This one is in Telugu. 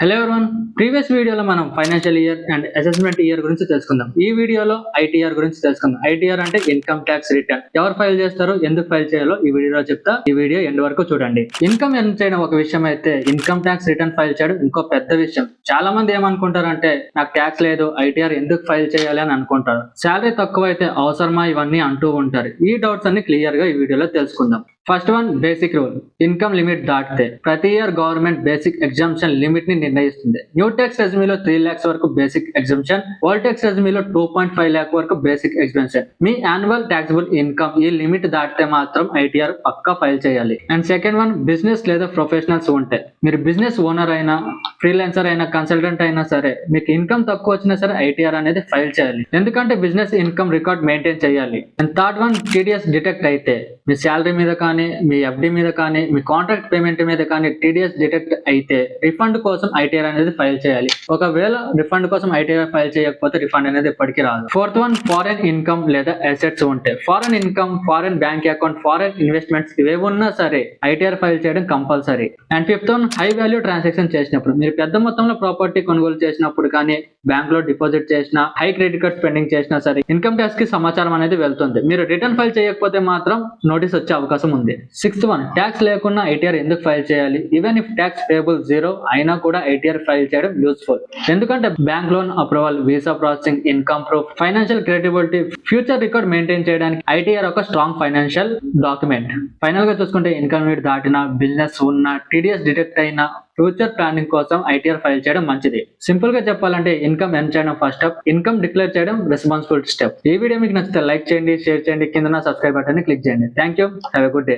హలో ఎవరీవన్, ప్రీవియస్ వీడియోలో మనం financial year and assessment year గురించి తెలుసుకుందాం. ఈ వీడియోలో ఐటీఆర్ గురించి తెలుసుకుందాం. ఐటీఆర్ అంటే ఇన్కమ్ ట్యాక్స్ రిటర్న్. ఎవరు ఫైల్ చేస్తారో, ఎందుకు ఫైల్ చేయాలో ఈ వీడియోలో చెప్తా. ఈ వీడియో ఎండ్ వరకు చూడండి. ఇన్కమ్ ఎర్న్ చేయడం ఒక విషయం అయితే, ఇన్కమ్ ట్యాక్స్ రిటర్న్ ఫైల్ చేయడం ఇంకో పెద్ద విషయం. చాలా మంది ఏమనుకుంటారంటే, నాకు ట్యాక్స్ లేదు, ఐటీఆర్ ఎందుకు ఫైల్ చేయాలి అని అనుకుంటారు. శాలరీ తక్కువ అయితే అవసరమా ఇవన్నీ అంటూ ఉంటారు. ఈ డౌట్స్ అన్ని క్లియర్ గా ఈ వీడియోలో తెలుసుకుందాం. First one, basic rule. Income limit దాటితే ప్రతి year government basic exemption limit ని నిర్ణయిస్తుంది. న్యూ ట్యాక్స్ రెజ్యూమీలో 3 lakhs వరకు బేసిక్ ఎగ్జామ్షన్, ఓల్డ్ ట్యాక్స్ రెజ్యూమీలో 2.5 lakh వరకు బేసిక్ ఎగ్జామ్షన్. మీ యాన్యువల్ ట్యాక్సిబుల్ ఇన్కమ్ ఈ లిమిట్ దాటితే మాత్రం ఐటీఆర్ పక్కా ఫైల్ చేయాలి. అండ్ సెకండ్ వన్, బిజినెస్ లేదా ప్రొఫెషనల్స్ ఉంటే, మీరు బిజినెస్ ఓనర్ అయినా, ఫ్రీలాన్సర్ అయినా, కన్సల్టెంట్ అయినా సరే, మీకు ఇన్కమ్ తక్కువ వచ్చినా సరే ఐటీఆర్ అనేది ఫైల్ చేయాలి. ఎందుకంటే బిజినెస్ ఇన్కమ్ రికార్డ్ మెయింటైన్ చేయాలి. And third one, TDS detect అయితే, మీ శాలరీ మీద కానీ, మీ ఎఫ్డి మీద కానీ, మీ కాంట్రాక్ట్ పేమెంట్ మీద కానీ టీడీఎస్ డిటెక్ట్ అయితే రిఫండ్ కోసం ఐటీఆర్ అనేది ఫైల్ చేయాలి. ఒకవేళ రిఫండ్ కోసం ఐటీఆర్ ఫైల్ చేయకపోతే రిఫండ్ అనేది ఎప్పటికీ రాదు. ఫోర్త్ వన్, ఫారెన్ ఇన్కమ్ లేదా అసెట్స్ ఉంటే, foreign income, foreign bank account, foreign investments ఇవే ఉన్నా సరే ఐటీఆర్ ఫైల్ చేయడం compulsory. And fifth one, high value transaction చేసినప్పుడు, మీరు పెద్ద మొత్తంలో ప్రాపర్టీ కొనుగోలు చేసినప్పుడు కానీ, బ్యాంక్ లో డిపాజిట్ చేసినా, హై క్రెడిట్ కార్డ్ స్పెండింగ్ చేసినా సరే ఇన్కమ్ ట్యాక్స్ కి సమాచారం అనేది వెళ్తుంది. మీరు రిటర్న్ ఫైల్ చేయకపోతే మాత్రం నోటీస్ వచ్చే అవకాశం ఉంది. సిక్స్త్ వన్, ట్యాక్స్ లేకుండా ఐటీఆర్ ఎందుకు ఫైల్ చేయాలి? ఈవెన్ ఇఫ్ ట్యాక్స్ పేబుల్ 0 అయినా కూడా ఐటీఆర్ ఫైల్ చేయడం యూస్ఫుల్. ఎందుకంటే bank loan approval, visa processing, income proof, financial credibility, future record maintain చేయడానికి ఐటీఆర్ ఒక స్ట్రాంగ్ ఫైనాన్షియల్ డాక్యుమెంట్. ఫైనల్ గా చూసుకుంటే, ఇన్కమ్ లిమిట్ దాటిన, బిజినెస్ ఉన్న, టీడీఎస్ డిటెక్ట్ అయిన, ఫ్యూచర్ ప్లానింగ్ కోసం ఐటీఆర్ ఫైల్ చేయడం మంచిది. సింపుల్ గా చెప్పాలంటే, ఇన్కమ్ ఎర్న్ చేయడం ఫస్ట్ స్టెప్, ఇన్కమ్ డిక్లేర్ చేయడం రెస్పాన్సిబుల్ స్టెప్. ఈ వీడియో మీకు నచ్చితే లైక్ చేయండి, షేర్ చేయండి, కింద సబ్స్క్రైబ్ బటన్ ని క్లిక్ చేయండి. Thank you, have a good day.